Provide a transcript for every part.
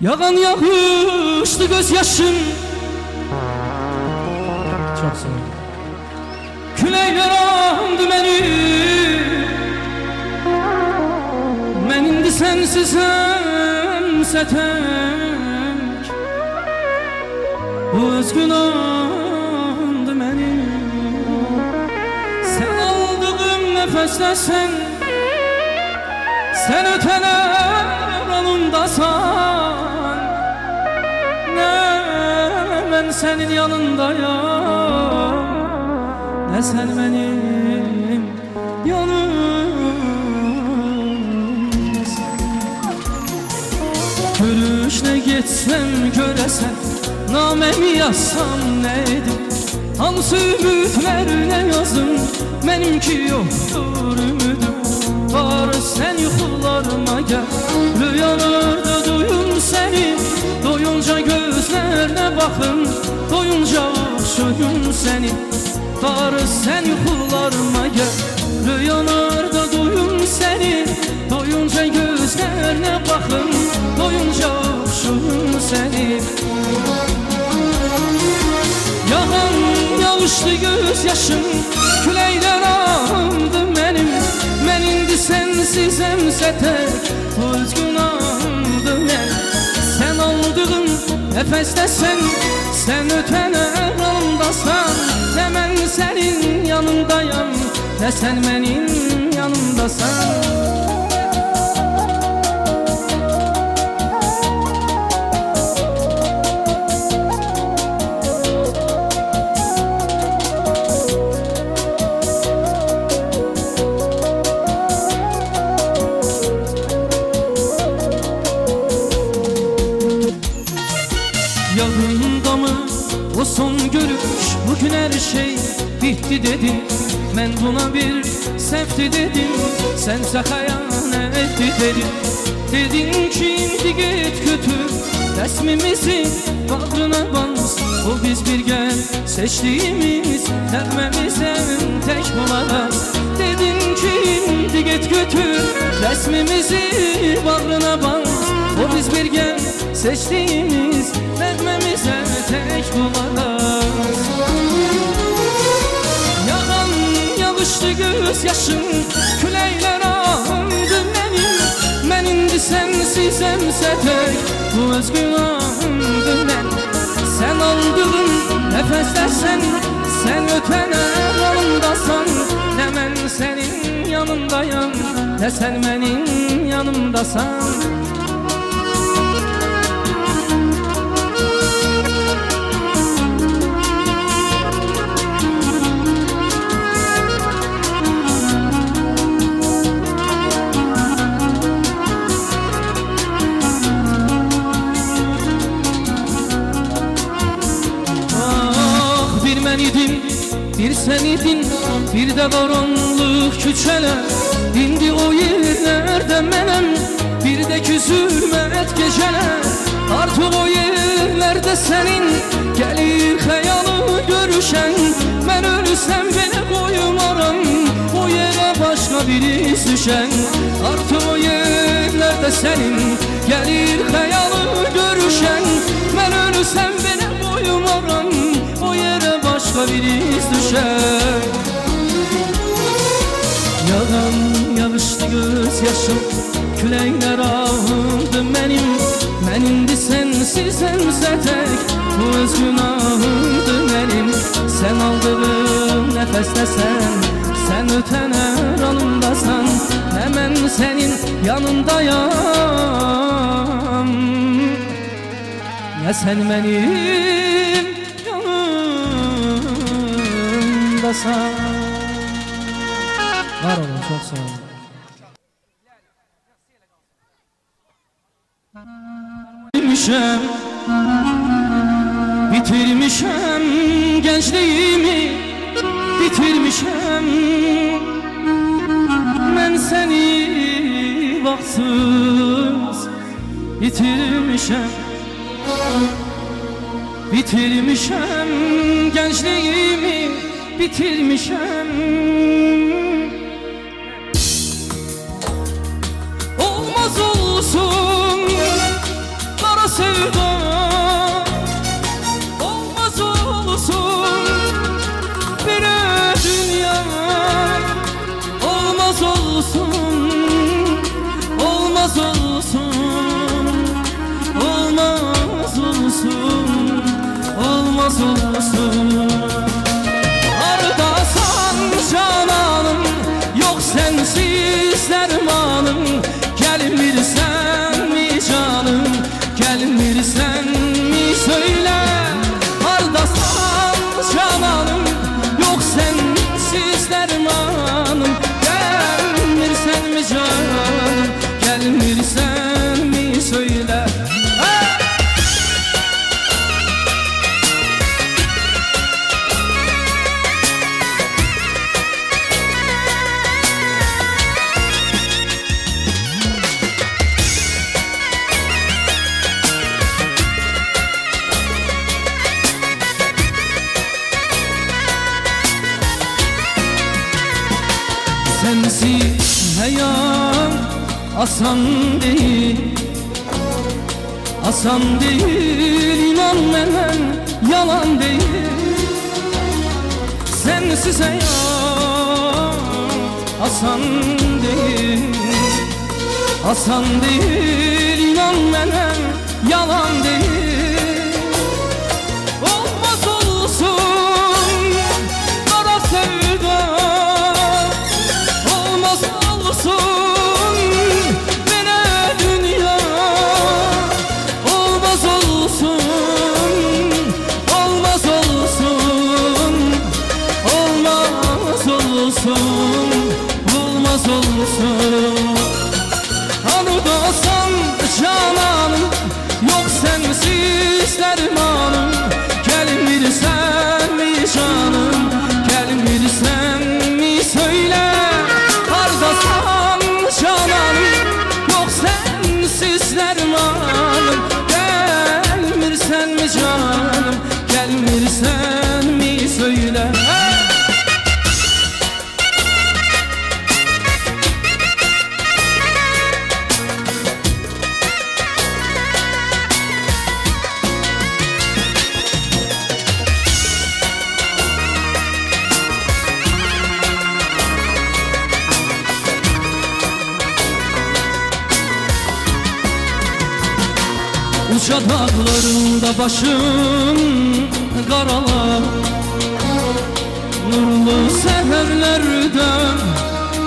Yağan yağışlı gözyaşım. Çok sağ ol. Küleyler aldı beni. Ben indi sensizemse tek. Bu özgün andı beni. Sen aldığım nefeste sen öteler yanımdasan. Ne ben senin yanındayım, ne sen benim yanımdasın. Görüşle gitsem göresen, namemi yazsam neydi? Hansı ümitlerle yazdım, benimki yoktur ümidim. Var sen yuxularıma gel, rüyalarda duyum seni. Doyunca gözlerine bakın, doyunca okşuyum seni. Var sen yuxularıma gel, rüyalarda duyum seni. Doyunca gözlerine bakın, doyunca okşuyum seni. Yağan yağışlı gözyaşım, küleyler aldı benim. Ben indi sensizemse tek, bu özgün andı ben. Sen aldığın nefeste sen ötener yanımdasan. Ne ben senin yanındayım, ne sen benim yanımdasan. Yadımda mı o son görüş, bugün her şey bitti dedin. Ben buna bir sevdi dedim, sense hayanet etti dedin. Dedin ki indi git götür resmimizi bağrına bas. O biz birgə seçtiğimiz sevmemizden tek bulamaz. Dedin ki indi git götür resmimizi bağrına bas. O biz birgə seçtiğimiz sevmemize tek bulamaz. Yağan yağışlı gözyaşım, küleyler aldı benim. Ben indi sensizemse tek, bu özgün andı ben. Sen aldığın nefeste sen ötener yanımdasan. Ne ben senin yanındayım, ne sen benim yanımdasan. Bir sen idin, bir de karanlık küçeler. İndi o yerlerde menem, bir de küzülmet geceler. Artık o yerlerde senin gelir hayalı görüşen. Ben ölürsem beni koymaram, o yere başka biri düşen. Artık o yerlerde senin gelir hayalı görüşen. Ben ölürsem beni koymaram, o yere başka bir iz düşer. Yağan yağışlı gözyaşım, küleyler aldı benim. Ben indi sensizemse tek, bu özgün andı benim. Sen aldığım nefeste sen ötener yanımdasan. Hemen senin yanındayım, ne sen benim yanımdasan. Var olun, çok sağ olun. Bitirmişem gençliğimi, bitirmişem. Ben seni baksız bitirmişem. Bitirmişem gençliğimi, bitirmişem. Olmaz olsun kara olmaz olsun. Hardasan cananım, yok sensiz dermanım. Gelmirsen mi canım, gelmirsen mi söyle. Hardasan cananım, yok sensiz dermanım. Gelmirsen mi canım, gelmirsen mi söyle. Sensiz hayat asan değil, asan değil, inan menen yalan değil. Sensiz hayat asan değil, asan değil, inan menen yalan değil. Olmaz olsun kara sevda, olmaz olsun bana dünya. Olmaz olsun, olmaz olsun, olmaz olsun, olmaz olsun. Hardasan cananım, yok sensiz dermanım. Gelmirsen mi canım, gelmirsen mi söyle. Hardasan cananım, yok sensiz dermanım. Gelmirsen mi canım, gelmirsen mi söyle. Uca dağlarında başım karalar, nurlu seherlerde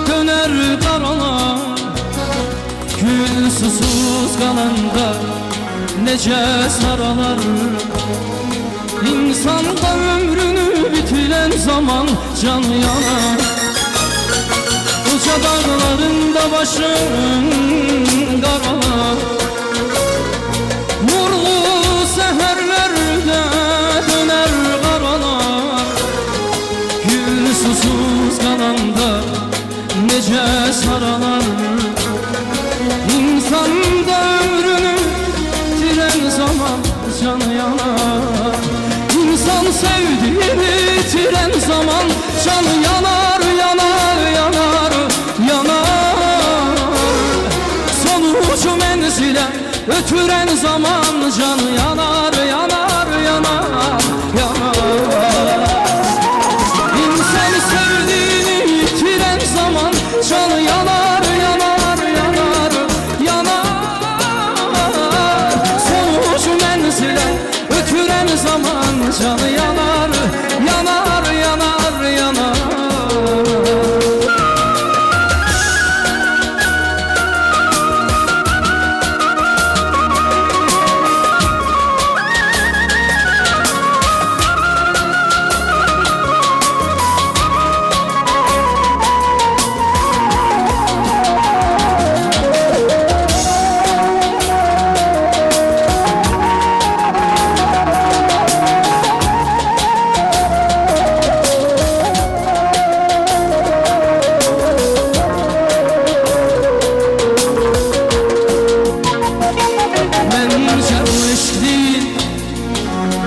döner karalar. Gül susuz kalanda nece saralar. İnsan da ömrünü bitiren zaman can yanar. Uca dağlarında başım karalar, nurlu seherlerde döner karalar. Gül susuz kalanda nece saralar. İnsan da ömrünü bitiren zaman canı yanar. İnsan sevdiğini bitiren zaman canı yanar, yanar, yanar, yanar. Sonucu menzile ötüren zaman canı yanar, yanar, yanar, yanar. İnsan sevdiğini yitiren zaman canı yanar, yanar, yanar, yanar. Sonucu menzile ötüren zaman canı yanar, yanar, yanar, yanar.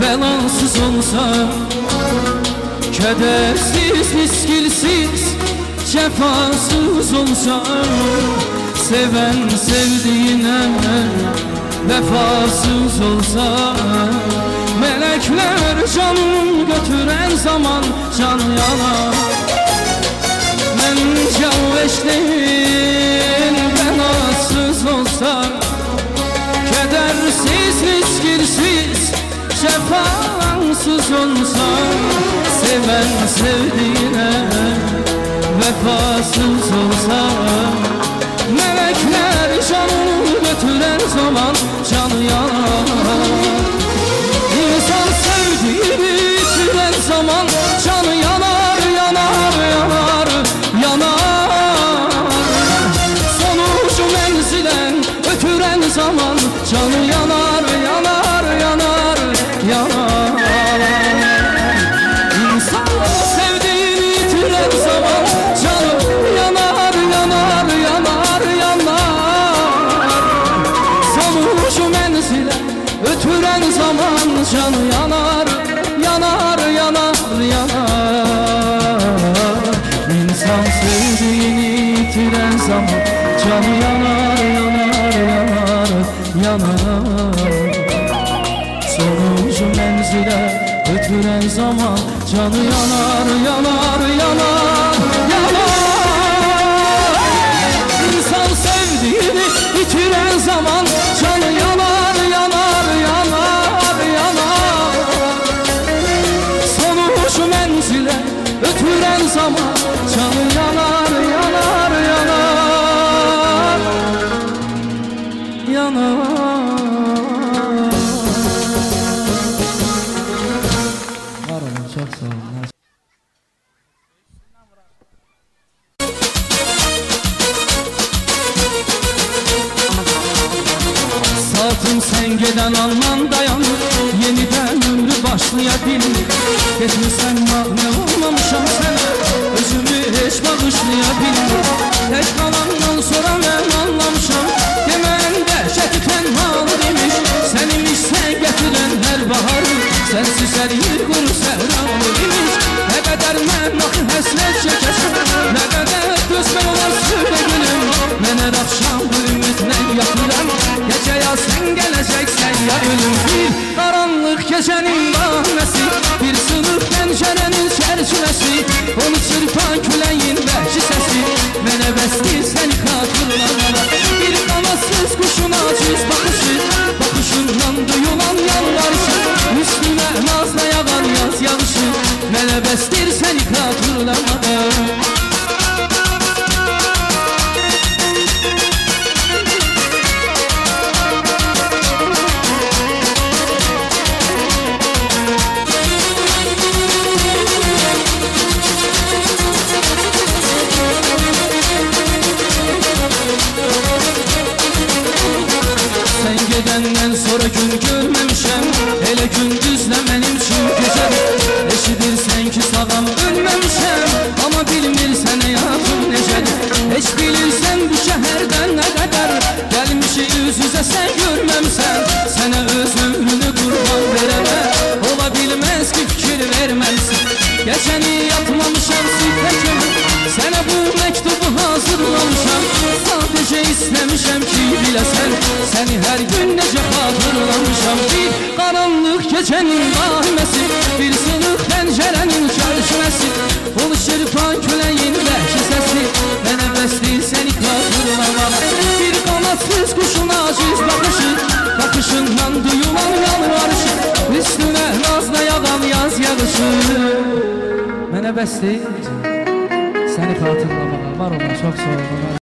Belansız olsa, kedersiz, miskilsiz, cefasız olsa, seven sevdiğine vefasız olsa, melekler can götüren zaman can yanar. Mence o eşliğin belasız olsa, kedersiz, miskilsiz, cefasız vefasız olsan, seven sevdiğine vefasız olsan, melekler canını götüren zaman canı yanar. İnsan sevdiğini bitiren zaman canı yanar, yanar, yanar, yanar. Sonucu menzilen ötüren zaman canı yanar, yanar, yanar, yanar. İnsan sevdiğini bitiren zaman canı yanar, yanar, yanar, yanar. Sonucu menzilen ötüren zaman canı yanar, yanar, yanar, yanar. İnsan sevdiğini yitiren zaman canı yanar, yanar, yanar, yanar. Sonucu menzile götüren zaman canı yanar, yanar, yanar, yanar. İnsan sevdiğini yitiren zaman canı yanar, yanar, yanar, yanar. Sonucu menzile ötüren zaman canı yanar, yanar, yanar, yanar. Var olun, çok sağ olun. Saatim sen geden andan dayanır, yeniden ömrü başlayabilir. Geçmişsen ne olmamışam sana, özümü hiç bağışlayabilir. Tek kalandan sonra ben anlamışam, demen dehşeti tenhalı demiş. Senimiş sen getiren her baharı, sensiz her yer kuru sehralı demiş. Ne kadar mən axı həsrət çəkəsən, nə qədər gözmən olar söyle gülüm. Mən hər axşam bu ümidlə yatıram, gecə ya sen gələcəksən ya ölüm. Bir qaranlıq gecənin bahməsi, bir sınıq pəncərənin çərçinəsi, onu çırpan küləyin vəhşi səsi, mənə bəsdir səni xatırlamalar. Bir qanatsız quşun aciz baxışı, baxışından duyulan yalvarışı, üstünə nazla yağan yaz yağışı, mənə bəsdir səni xatırlamalar. Gedəndən sonra gün görməmişəm, elə gündüzlə mənim üçün gecəm. Eşidirsən ki sağam ölməmişəm, amma bilmirsən həyatım necədir. Heç bilirsən bu şəhərdən nə qədər gəlmişi üz-üzə sən görməmsən. Sənə öz ömrünü qurban verəmə, ola bilməz ki fikir verməmsin. Gecəni yatmamışam sifəkim, sənə bu məktubu hazırlamışam. Sadəcə istəmişəm ki biləsən, səni hər gün necə xatırlamışam. Bir qaranlıq gecənin vahiməsi, bir sınıq pəncərənin çərçinəsi, onu çırpan küləyin vəhşi səsi, mənə bəsdir səni xatırlamaq. Bir qanatsız quşun aciz baxışı, baxışından duyulan yalvarışı, üstünə nazla yağan yaz yağışı, mənə bəsdir səni xatırlamağa. Var olun, çox sağ olun.